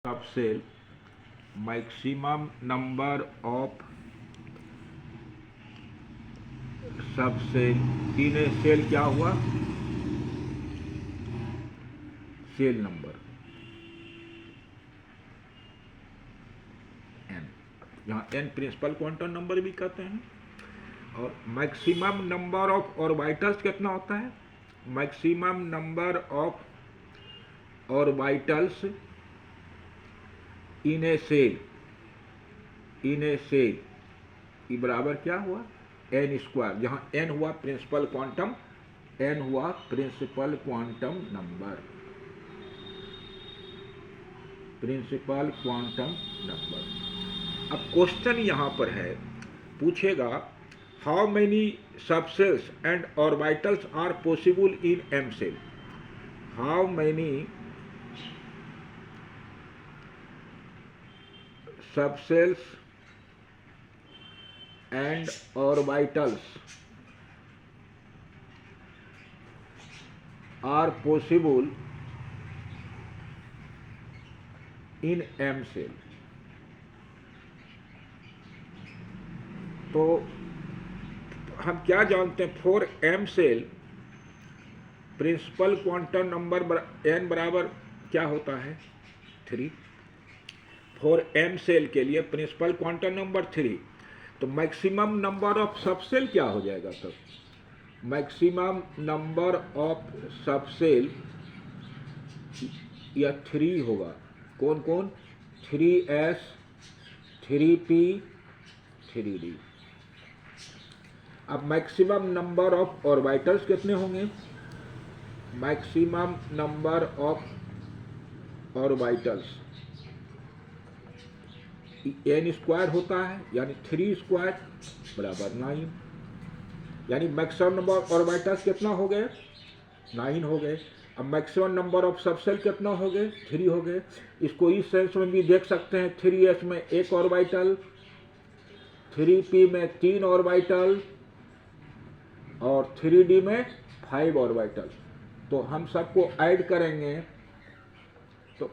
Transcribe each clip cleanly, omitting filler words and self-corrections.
subcell maximum number of subshell in a cell क्या हुआ cell number n, यहाँ n principal quantum number भी कहते हैं। और मैक्सिमम नंबर ऑफ ऑर्बिटल्स कितना होता है? Maximum number of orbitals in a shell ई बराबर क्या हुआ एन स्क्वायर, जहाँ एन हुआ प्रिंसिपल क्वांटम, एन हुआ principal quantum number, principal quantum number. अब क्वेश्चन यहाँ पर है, पूछेगा how many subshells and orbitals are possible in M shell. How many subcells and orbitals are possible in M cell। तो हम क्या जानते हैं, for M cell principal quantum number n बराबर क्या होता है 3। फॉर एम सेल के लिए प्रिंसिपल क्वांटम नंबर 3, तो मैक्सिमम नंबर ऑफ सबसेल क्या हो जाएगा तब? मैक्सिमम नंबर ऑफ सबसेल या 3 होगा। कौन कौन? 3s 3p 3d। अब मैक्सिमम नंबर ऑफ ऑर्बिटल्स कितने होंगे? Maximum number of orbitals n square होता है, यानी 3 स्क्वायर बराबर 9, यानी मैक्सिमम नंबर ऑफ ऑर्बिटल्स कितना हो गए? 9 हो गए। अब मैक्सिमम नंबर ऑफ सबसेल कितना हो गए? 3 हो गए। इसको इस सेंस में भी देख सकते हैं, 3s में 1 ऑर्बिटल, 3p में 3 ऑर्बिटल और 3d में 5 ऑर्बिटल। तो हम सबको ऐड करेंगे तो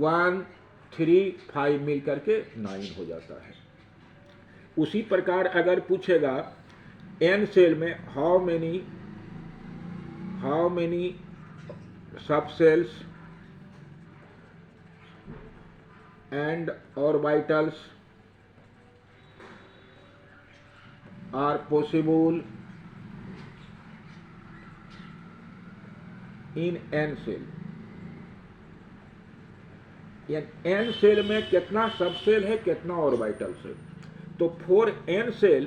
1 3 5 मिल करके 9 हो जाता है। उसी प्रकार अगर पूछेगा एन सेल में how many subshells and orbitals are possible in N shell, N shell में कितना सबसेल है, कितना ऑर्बिटल्स है। तो for N shell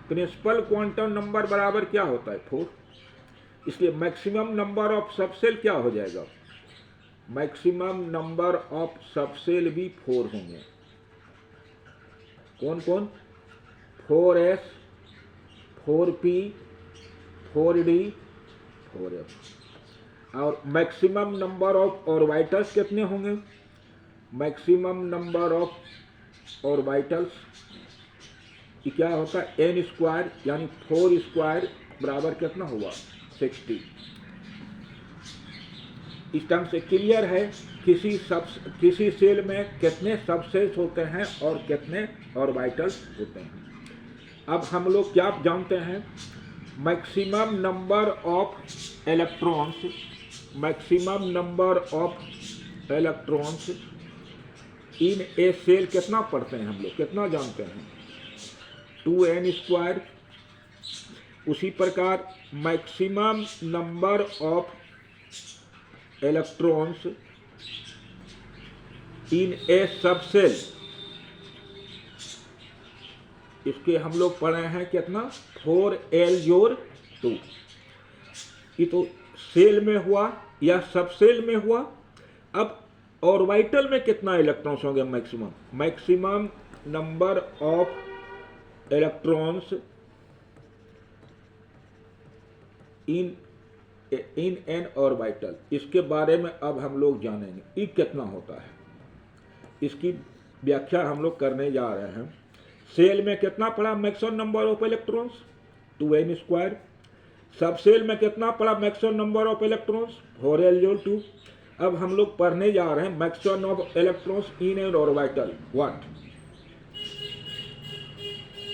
principal quantum number बराबर क्या होता है 4, इसलिए मैक्सिमम नंबर ऑफ सबसेल क्या हो जाएगा? मैक्सिमम नंबर ऑफ सबसेल भी 4 होंगे। कौन कौन? 4s 4p 4d 4f। और मैक्सिमम नंबर ऑफ ऑर्बिटल्स कितने होंगे? मैक्सिमम नंबर ऑफ ऑर्बिटल्स क्या होता है? n स्क्वायर, यानी 4 स्क्वायर बराबर कितना हुआ 60। इस ढंग से क्लियर है किसी सेल में कितने सबसेल्स होते हैं और कितने ऑर्बिटल्स होते हैं। अब हम लोग क्या जानते हैं? Maximum number of electrons, maximum number of electrons in a shell कितना पढ़ते हैं हम लोग, कितना जानते हैं? 2n square. उसी प्रकार maximum number of electrons in A subshell, इसके हम लोग पढ़े हैं कितना? 4l जोड़ 2। ये तो सेल में हुआ या सबसेल में हुआ। अब ऑर्बिटल में कितना इलेक्ट्रॉन्स होंगे? Maximum number of electrons in an orbital, इसके बारे में अब हम लोग जानेंगे ये कितना होता है। इसकी व्याख्या हम लोग करने जा रहे हैं। सेल में कितना पड़ा maximum number of electrons? 2n square. Subshell में कितना पड़ा maximum number of electrons? 4l जोड़ 2। अब हम लोग पढ़ने जा रहे हैं maximum of electrons in an orbital what